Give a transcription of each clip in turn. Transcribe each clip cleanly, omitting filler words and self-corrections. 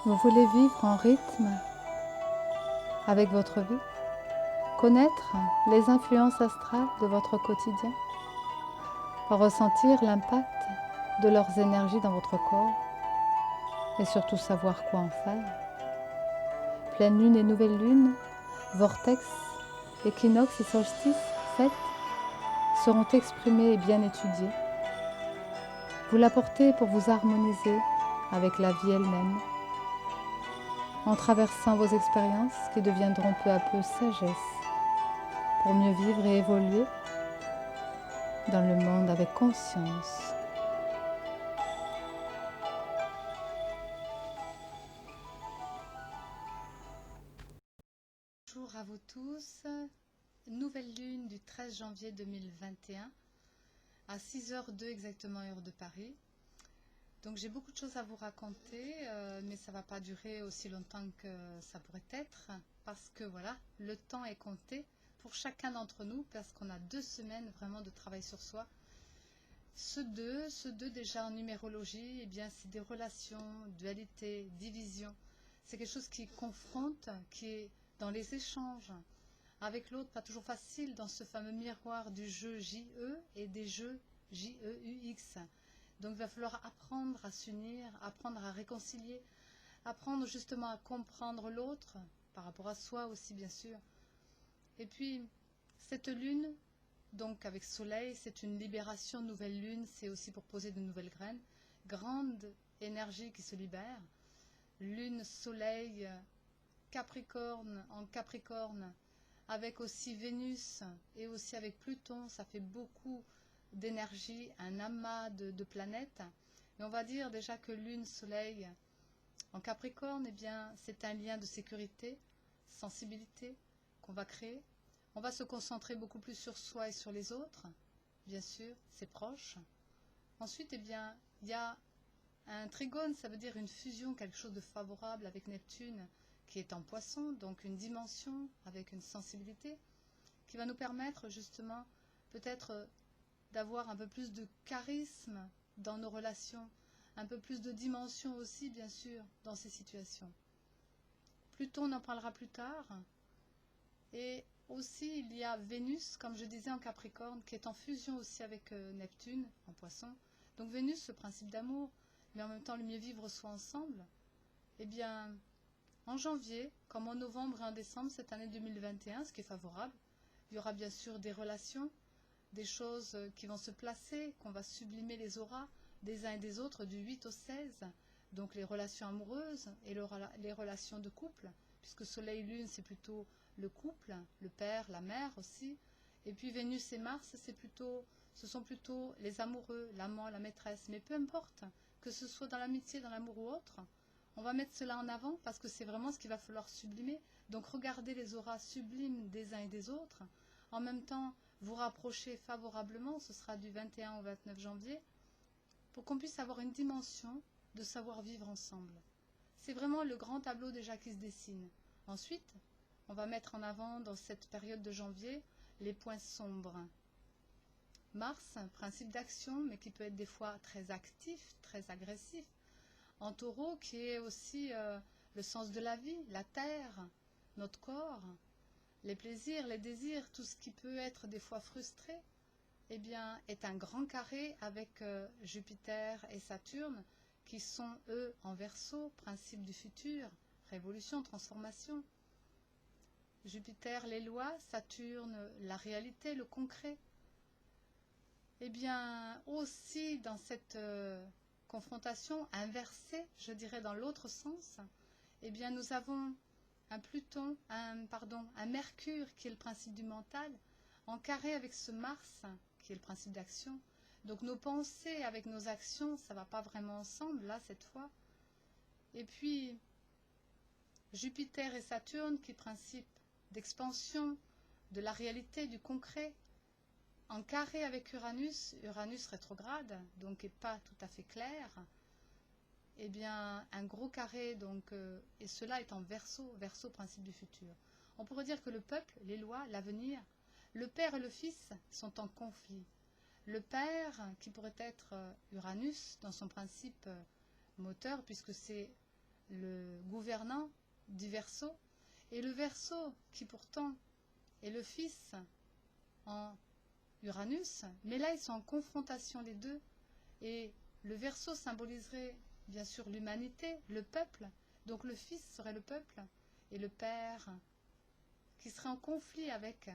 Vous voulez vivre en rythme avec votre vie, connaître les influences astrales de votre quotidien, ressentir l'impact de leurs énergies dans votre corps et surtout savoir quoi en faire. Pleine lune et nouvelle lune, vortex, équinoxe et solstice, fêtes seront exprimés et bien étudiés. Vous l'apportez pour vous harmoniser avec la vie elle-même, en traversant vos expériences qui deviendront peu à peu sagesse, pour mieux vivre et évoluer dans le monde avec conscience. Bonjour à vous tous, nouvelle lune du 13 janvier 2021 à 6h02 exactement heure de Paris. Donc j'ai beaucoup de choses à vous raconter, mais ça ne va pas durer aussi longtemps que ça pourrait être, parce que voilà, le temps est compté pour chacun d'entre nous, parce qu'on a 2 semaines vraiment de travail sur soi. Ce 2 déjà en numérologie, eh bien c'est des relations, dualité, division. C'est quelque chose qui confronte, qui est dans les échanges avec l'autre, pas toujours facile dans ce fameux miroir du jeu JE et des jeux JEUX. Donc il va falloir apprendre à s'unir, apprendre à réconcilier, apprendre justement à comprendre l'autre, par rapport à soi aussi bien sûr. Et puis cette lune, donc avec soleil, c'est une libération, nouvelle lune, c'est aussi pour poser de nouvelles graines. Grande énergie qui se libère. Lune, soleil, Capricorne, en Capricorne, avec aussi Vénus et aussi avec Pluton, ça fait beaucoup d'énergie, un amas de planètes. Et on va dire déjà que Lune, Soleil en Capricorne, eh bien, c'est un lien de sécurité, sensibilité qu'on va créer. On va se concentrer beaucoup plus sur soi et sur les autres, bien sûr, c'est proche. Ensuite, eh bien, il y a un trigone, ça veut dire une fusion, quelque chose de favorable avec Neptune, qui est en Poisson, donc une dimension avec une sensibilité qui va nous permettre justement peut-être d'avoir un peu plus de charisme dans nos relations, un peu plus de dimension aussi bien sûr dans ces situations. Pluton, on en parlera plus tard. Et aussi il y a Vénus, comme je disais en Capricorne, qui est en fusion aussi avec Neptune en Poisson. Donc Vénus, ce principe d'amour, mais en même temps le mieux vivre soit ensemble. Eh bien, en janvier, comme en novembre et en décembre cette année 2021, ce qui est favorable, il y aura bien sûr des relations, des choses qui vont se placer, qu'on va sublimer les auras des uns et des autres du 8 au 16, donc les relations amoureuses et les relations de couple, puisque Soleil-Lune c'est plutôt le couple, le père, la mère aussi, et puis Vénus et Mars ce sont plutôt les amoureux, l'amant, la maîtresse, mais peu importe, que ce soit dans l'amitié, dans l'amour ou autre, on va mettre cela en avant parce que c'est vraiment ce qu'il va falloir sublimer. Donc regardez les auras sublimes des uns et des autres. En même temps, vous rapprocher favorablement, ce sera du 21 au 29 janvier, pour qu'on puisse avoir une dimension de savoir vivre ensemble. C'est vraiment le grand tableau déjà qui se dessine. Ensuite, on va mettre en avant dans cette période de janvier les points sombres. Mars, principe d'action, mais qui peut être des fois très actif, très agressif. En taureau, qui est aussi le sens de la vie, la terre, notre corps, les plaisirs, les désirs, tout ce qui peut être des fois frustré, eh bien, est un grand carré avec Jupiter et Saturne, qui sont, eux, en Verseau, principe du futur, révolution, transformation. Jupiter, les lois, Saturne, la réalité, le concret. Eh bien, aussi dans cette confrontation inversée, je dirais dans l'autre sens, eh bien nous avons un Mercure qui est le principe du mental, en carré avec ce Mars qui est le principe d'action. Donc nos pensées avec nos actions, ça ne va pas vraiment ensemble là cette fois. Et puis Jupiter et Saturne qui est le principe d'expansion, de la réalité, du concret, en carré avec Uranus, Uranus rétrograde, donc n'est pas tout à fait clair, eh bien un gros carré, donc, et cela est en Verseau, Verseau principe du futur. On pourrait dire que le peuple, les lois, l'avenir, le père et le fils sont en conflit. Le père, qui pourrait être Uranus dans son principe moteur, puisque c'est le gouvernant du Verseau, et le Verseau qui pourtant est le fils en Uranus, mais là ils sont en confrontation les deux, et le Verseau symboliserait bien sûr l'humanité, le peuple, donc le fils serait le peuple, et le père qui serait en conflit avec.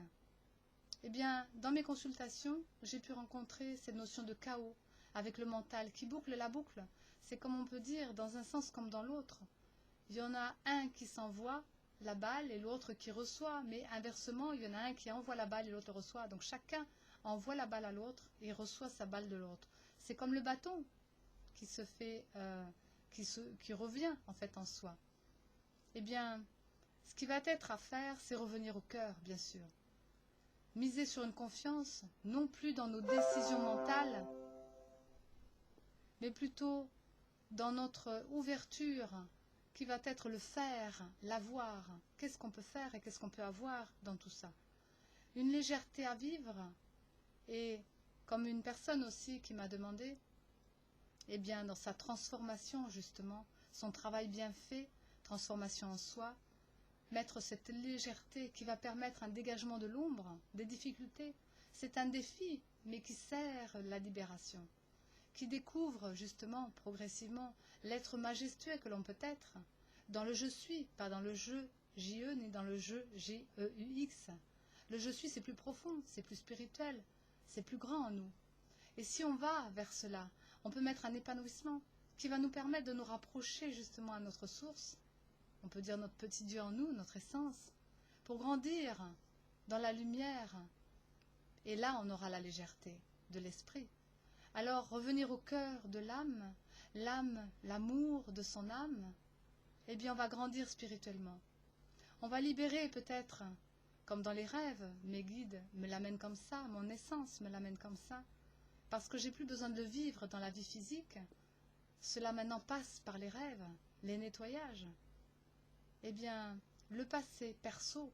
Eh bien, dans mes consultations, j'ai pu rencontrer cette notion de chaos avec le mental qui boucle la boucle. C'est comme on peut dire, dans un sens comme dans l'autre. Il y en a un qui s'envoie la balle et l'autre qui reçoit, mais inversement, il y en a un qui envoie la balle et l'autre reçoit. Donc chacun envoie la balle à l'autre et reçoit sa balle de l'autre. C'est comme le bâton qui se fait, qui revient en fait en soi. Eh bien, ce qui va être à faire, c'est revenir au cœur, bien sûr. Miser sur une confiance, non plus dans nos décisions mentales, mais plutôt dans notre ouverture, qui va être le faire, l'avoir. Qu'est-ce qu'on peut faire et qu'est-ce qu'on peut avoir dans tout ça? Une légèreté à vivre, et comme une personne aussi qui m'a demandé, eh bien dans sa transformation justement, son travail bien fait, transformation en soi, mettre cette légèreté qui va permettre un dégagement de l'ombre, des difficultés. C'est un défi, mais qui sert la libération, qui découvre justement progressivement l'être majestueux que l'on peut être, dans le je suis, pas dans le je JE, ni dans le je GEUX. Le je suis, c'est plus profond, c'est plus spirituel, c'est plus grand en nous. Et si on va vers cela, on peut mettre un épanouissement qui va nous permettre de nous rapprocher justement à notre source, on peut dire notre petit Dieu en nous, notre essence, pour grandir dans la lumière. Et là, on aura la légèreté de l'esprit. Alors, revenir au cœur de l'âme, l'amour de son âme, eh bien, on va grandir spirituellement. On va libérer peut-être, comme dans les rêves, mes guides me l'amènent comme ça, mon essence me l'amène comme ça, parce que j'ai plus besoin de le vivre dans la vie physique. Cela maintenant passe par les rêves, les nettoyages. Eh bien, le passé perso,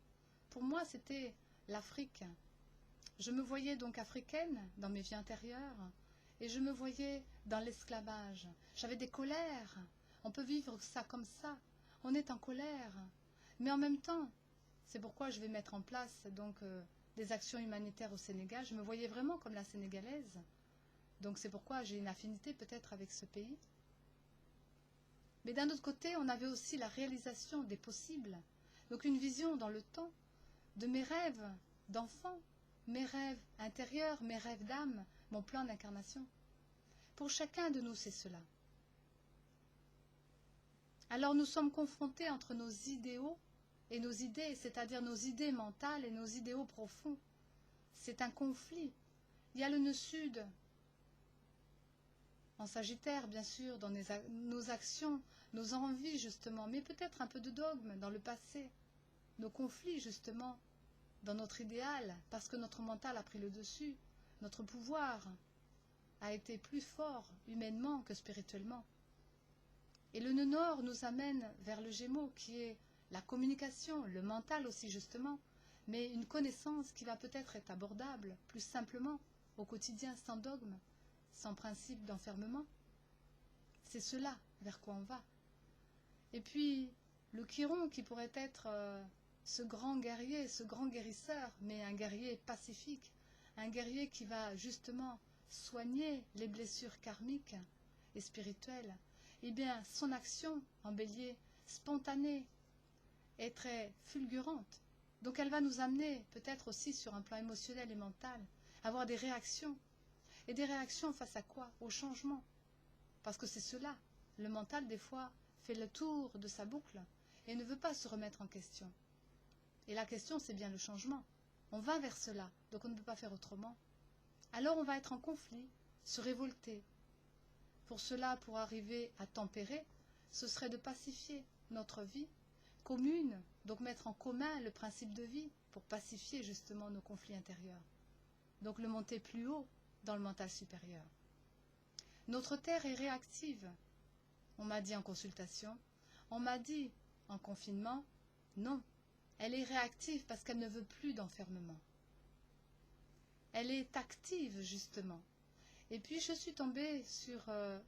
pour moi, c'était l'Afrique. Je me voyais donc africaine dans mes vies antérieures, et je me voyais dans l'esclavage. J'avais des colères. On peut vivre ça comme ça. On est en colère. Mais en même temps, c'est pourquoi je vais mettre en place donc des actions humanitaires au Sénégal. Je me voyais vraiment comme la Sénégalaise. Donc c'est pourquoi j'ai une affinité peut-être avec ce pays. Mais d'un autre côté, on avait aussi la réalisation des possibles. Donc une vision dans le temps de mes rêves d'enfant, mes rêves intérieurs, mes rêves d'âme, mon plan d'incarnation. Pour chacun de nous, c'est cela. Alors nous sommes confrontés entre nos idéaux et nos idées, c'est-à-dire nos idées mentales et nos idéaux profonds. C'est un conflit. Il y a le nœud sud, en Sagittaire, bien sûr, dans nos actions, nos envies, justement, mais peut-être un peu de dogme dans le passé, nos conflits, justement, dans notre idéal, parce que notre mental a pris le dessus, notre pouvoir a été plus fort humainement que spirituellement. Et le nœud nord nous amène vers le Gémeaux, qui est la communication, le mental aussi, justement, mais une connaissance qui va peut-être être abordable, plus simplement, au quotidien, sans dogme, sans principe d'enfermement. C'est cela vers quoi on va. Et puis, le Chiron qui pourrait être ce grand guerrier, ce grand guérisseur, mais un guerrier pacifique, un guerrier qui va justement soigner les blessures karmiques et spirituelles. Eh bien, son action en bélier, spontanée, est très fulgurante. Donc elle va nous amener, peut-être aussi sur un plan émotionnel et mental, à avoir des réactions. Et des réactions face à quoi? Au changement. Parce que c'est cela. Le mental, des fois, fait le tour de sa boucle et ne veut pas se remettre en question. Et la question, c'est bien le changement. On va vers cela, donc on ne peut pas faire autrement. Alors on va être en conflit, se révolter. Pour cela, pour arriver à tempérer, ce serait de pacifier notre vie commune, donc mettre en commun le principe de vie pour pacifier justement nos conflits intérieurs. Donc le monter plus haut dans le mental supérieur. Notre terre est réactive. On m'a dit en consultation, on m'a dit en confinement, non, elle est réactive parce qu'elle ne veut plus d'enfermement. Elle est active justement. Et puis je suis tombée sur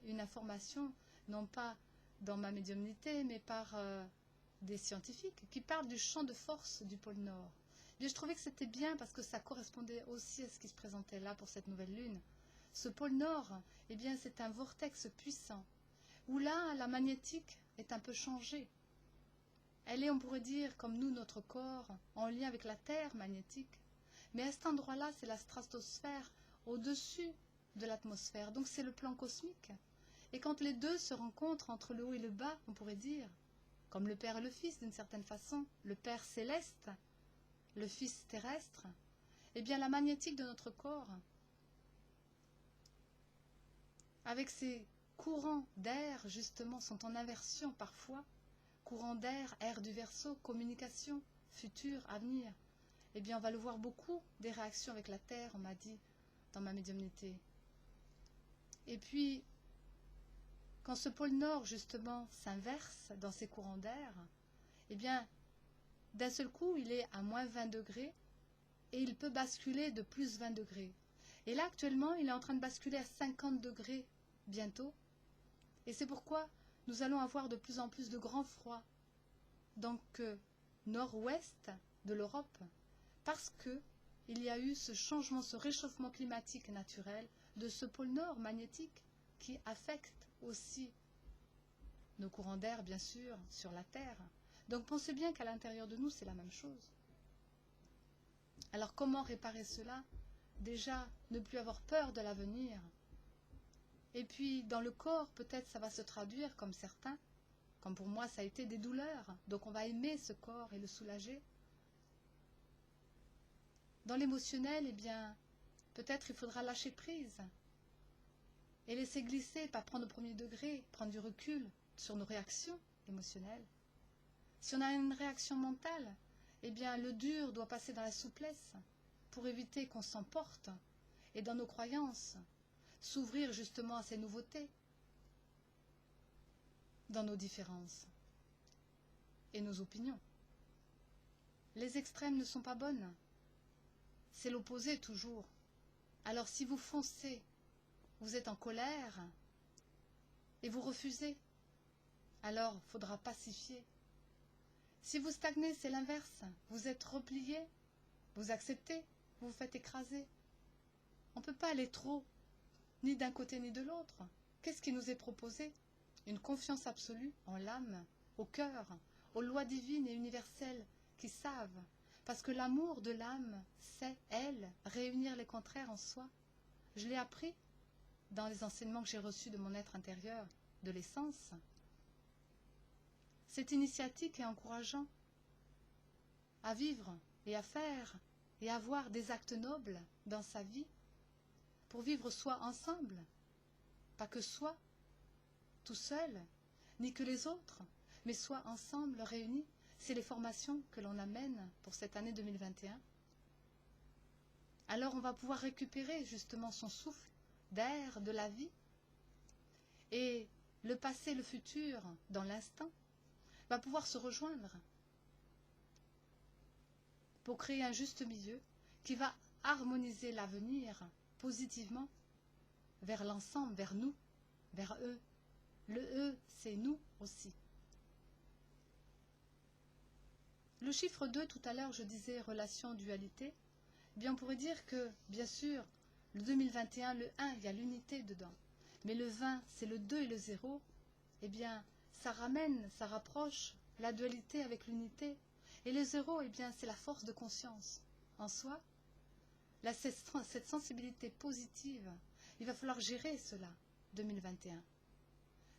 une information, non pas dans ma médiumnité, mais par des scientifiques qui parlent du champ de force du pôle Nord. Et je trouvais que c'était bien parce que ça correspondait aussi à ce qui se présentait là pour cette nouvelle lune. Ce pôle Nord, eh bien, c'est un vortex puissant, où là, la magnétique est un peu changée. Elle est, on pourrait dire, comme nous, notre corps, en lien avec la Terre magnétique. Mais à cet endroit-là, c'est la stratosphère au-dessus de l'atmosphère. Donc c'est le plan cosmique. Et quand les deux se rencontrent entre le haut et le bas, on pourrait dire, comme le Père et le Fils d'une certaine façon, le Père céleste, le Fils terrestre, eh bien la magnétique de notre corps, avec ces courants d'air, justement, sont en inversion parfois. Courant d'air, air du Verseau, communication, futur, avenir. Eh bien, on va le voir beaucoup, des réactions avec la Terre, on m'a dit, dans ma médiumnité. Et puis, quand ce pôle Nord, justement, s'inverse dans ces courants d'air, eh bien, d'un seul coup, il est à moins 20 degrés et il peut basculer de plus 20 degrés. Et là, actuellement, il est en train de basculer à 50 degrés bientôt. Et c'est pourquoi nous allons avoir de plus en plus de grand froid donc nord-ouest de l'Europe, parce que il y a eu ce changement, ce réchauffement climatique naturel de ce pôle nord magnétique qui affecte aussi nos courants d'air, bien sûr, sur la Terre. Donc pensez bien qu'à l'intérieur de nous, c'est la même chose. Alors comment réparer cela? Déjà, ne plus avoir peur de l'avenir. Et puis, dans le corps, peut-être ça va se traduire comme certains, comme pour moi ça a été des douleurs. Donc on va aimer ce corps et le soulager. Dans l'émotionnel, eh bien, peut-être il faudra lâcher prise et laisser glisser, pas prendre au premier degré, prendre du recul sur nos réactions émotionnelles. Si on a une réaction mentale, eh bien le dur doit passer dans la souplesse pour éviter qu'on s'emporte et dans nos croyances, s'ouvrir justement à ces nouveautés, dans nos différences et nos opinions. Les extrêmes ne sont pas bonnes, c'est l'opposé toujours. Alors si vous foncez, vous êtes en colère et vous refusez, alors il faudra pacifier. Si vous stagnez, c'est l'inverse. Vous êtes replié, vous acceptez, vous vous faites écraser. On ne peut pas aller trop, ni d'un côté ni de l'autre. Qu'est-ce qui nous est proposé? Une confiance absolue en l'âme, au cœur, aux lois divines et universelles qui savent. Parce que l'amour de l'âme sait, elle, réunir les contraires en soi. Je l'ai appris dans les enseignements que j'ai reçus de mon être intérieur, de l'essence. C'est initiatique et encourageant à vivre et à faire et à avoir des actes nobles dans sa vie pour vivre soi ensemble, pas que soi, tout seul, ni que les autres, mais soi ensemble, réunis. C'est les formations que l'on amène pour cette année 2021. Alors on va pouvoir récupérer justement son souffle d'air, de la vie, et le passé, le futur, dans l'instant, va pouvoir se rejoindre pour créer un juste milieu qui va harmoniser l'avenir positivement vers l'ensemble, vers nous, vers eux. Le eux, c'est nous aussi. Le chiffre 2, tout à l'heure, je disais relation, dualité. Eh bien, on pourrait dire que, bien sûr, le 2021, le 1, il y a l'unité dedans. Mais le 20, c'est le 2 et le 0. Eh bien, ça ramène, ça rapproche la dualité avec l'unité. Et le 0, eh bien, c'est la force de conscience en soi. Là, cette sensibilité positive, il va falloir gérer cela, 2021.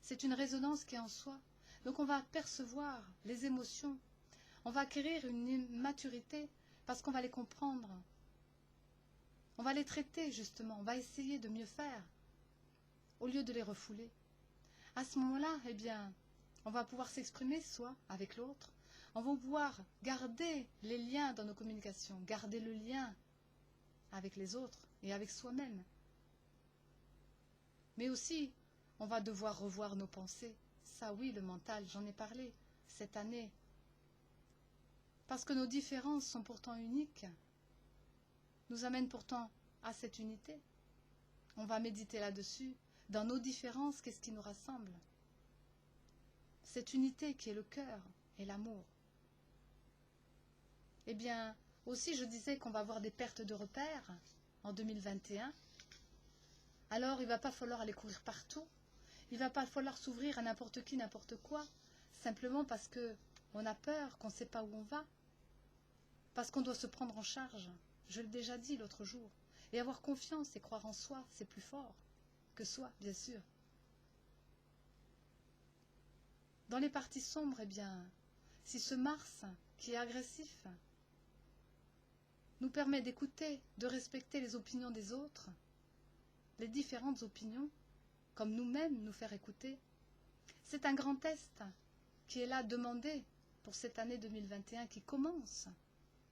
C'est une résonance qui est en soi. Donc, on va percevoir les émotions. On va acquérir une maturité parce qu'on va les comprendre. On va les traiter, justement. On va essayer de mieux faire au lieu de les refouler. À ce moment-là, eh bien, on va pouvoir s'exprimer soi avec l'autre. On va pouvoir garder les liens dans nos communications, garder le lien avec les autres et avec soi-même. Mais aussi, on va devoir revoir nos pensées. Ça, oui, le mental, j'en ai parlé cette année. Parce que nos différences sont pourtant uniques, nous amènent pourtant à cette unité. On va méditer là-dessus. Dans nos différences, qu'est-ce qui nous rassemble? cette unité qui est le cœur et l'amour. Eh bien, aussi je disais qu'on va avoir des pertes de repères en 2021. Alors il ne va pas falloir aller courir partout. Il ne va pas falloir s'ouvrir à n'importe qui, n'importe quoi. Simplement parce qu'on a peur, qu'on ne sait pas où on va. Parce qu'on doit se prendre en charge. Je l'ai déjà dit l'autre jour. Et avoir confiance et croire en soi, c'est plus fort que soi, bien sûr. Dans les parties sombres, eh bien, si ce Mars, qui est agressif, nous permet d'écouter, de respecter les opinions des autres, les différentes opinions, comme nous-mêmes nous faire écouter, c'est un grand test qui est là demandé pour cette année 2021 qui commence.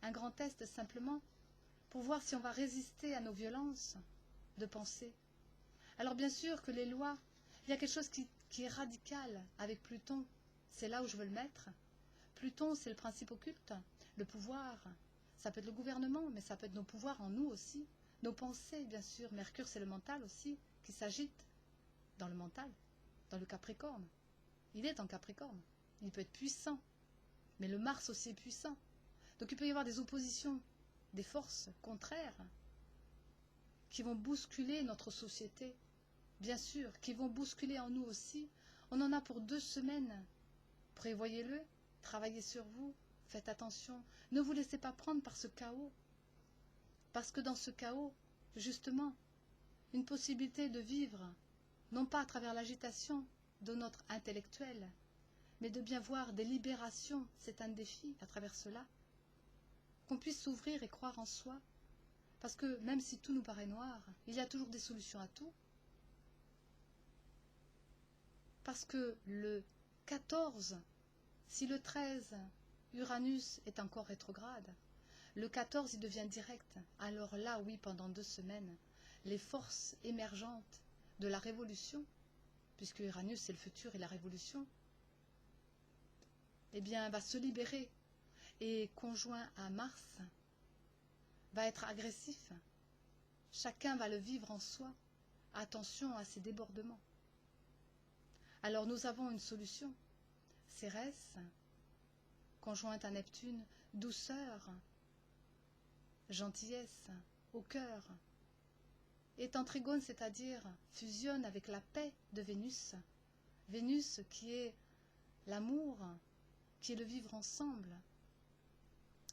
Un grand test simplement pour voir si on va résister à nos violences de pensée. Alors bien sûr que les lois, il y a quelque chose qui est radical avec Pluton, c'est là où je veux le mettre. Pluton, c'est le principe occulte, le pouvoir. Ça peut être le gouvernement, mais ça peut être nos pouvoirs en nous aussi. Nos pensées, bien sûr. Mercure, c'est le mental aussi, qui s'agite dans le mental, dans le Capricorne. Il est en Capricorne. Il peut être puissant, mais le Mars aussi est puissant. Donc il peut y avoir des oppositions, des forces contraires qui vont bousculer notre société, bien sûr, qui vont bousculer en nous aussi. On en a pour 2 semaines. Prévoyez-le, travaillez sur vous, faites attention. Ne vous laissez pas prendre par ce chaos. Parce que dans ce chaos, justement, une possibilité de vivre, non pas à travers l'agitation de notre intellectuel, mais de bien voir des libérations, c'est un défi à travers cela. Qu'on puisse s'ouvrir et croire en soi. Parce que même si tout nous paraît noir, il y a toujours des solutions à tout. Parce que le 14, si le 13, Uranus est encore rétrograde, le 14 il devient direct. Alors là, oui, pendant 2 semaines, les forces émergentes de la révolution, puisque Uranus c'est le futur et la révolution, eh bien, va se libérer. Et conjoint à Mars, va être agressif. Chacun va le vivre en soi. Attention à ces débordements. Alors nous avons une solution. Cérès, conjointe à Neptune, douceur, gentillesse, au cœur. Est en trigone, c'est-à-dire fusionne avec la paix de Vénus. Vénus qui est l'amour, qui est le vivre ensemble.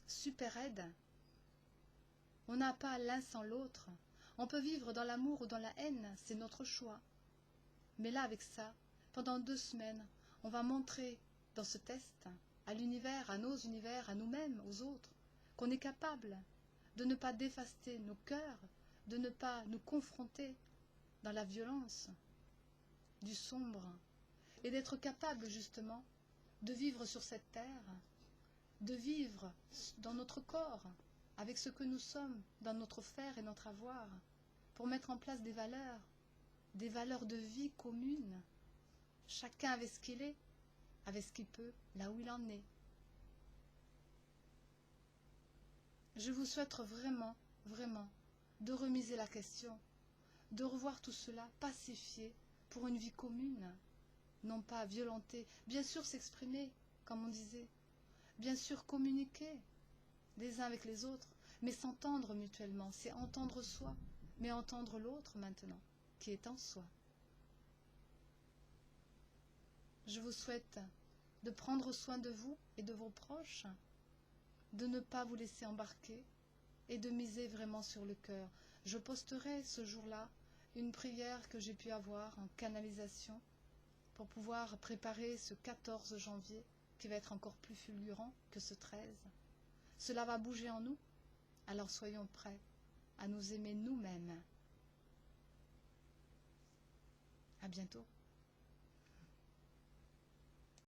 Super aide. On n'a pas l'un sans l'autre. On peut vivre dans l'amour ou dans la haine, c'est notre choix. Mais là, avec ça, pendant 2 semaines, on va montrer dans ce test à l'univers, à nos univers, à nous-mêmes, aux autres, qu'on est capable de ne pas dévaster nos cœurs, de ne pas nous confronter dans la violence du sombre, et d'être capable justement de vivre sur cette terre, de vivre dans notre corps, avec ce que nous sommes, dans notre faire et notre avoir, pour mettre en place des valeurs de vie communes, chacun avec ce qu'il est, avec ce qu'il peut, là où il en est. Je vous souhaite vraiment, vraiment, de remiser la question, de revoir tout cela pacifié pour une vie commune, non pas violenter, bien sûr s'exprimer, comme on disait, bien sûr communiquer les uns avec les autres, mais s'entendre mutuellement, c'est entendre soi, mais entendre l'autre maintenant, qui est en soi. Je vous souhaite de prendre soin de vous et de vos proches, de ne pas vous laisser embarquer et de miser vraiment sur le cœur. Je posterai ce jour-là une prière que j'ai pu avoir en canalisation pour pouvoir préparer ce 14 janvier qui va être encore plus fulgurant que ce 13. Cela va bouger en nous, alors soyons prêts à nous aimer nous-mêmes. À bientôt.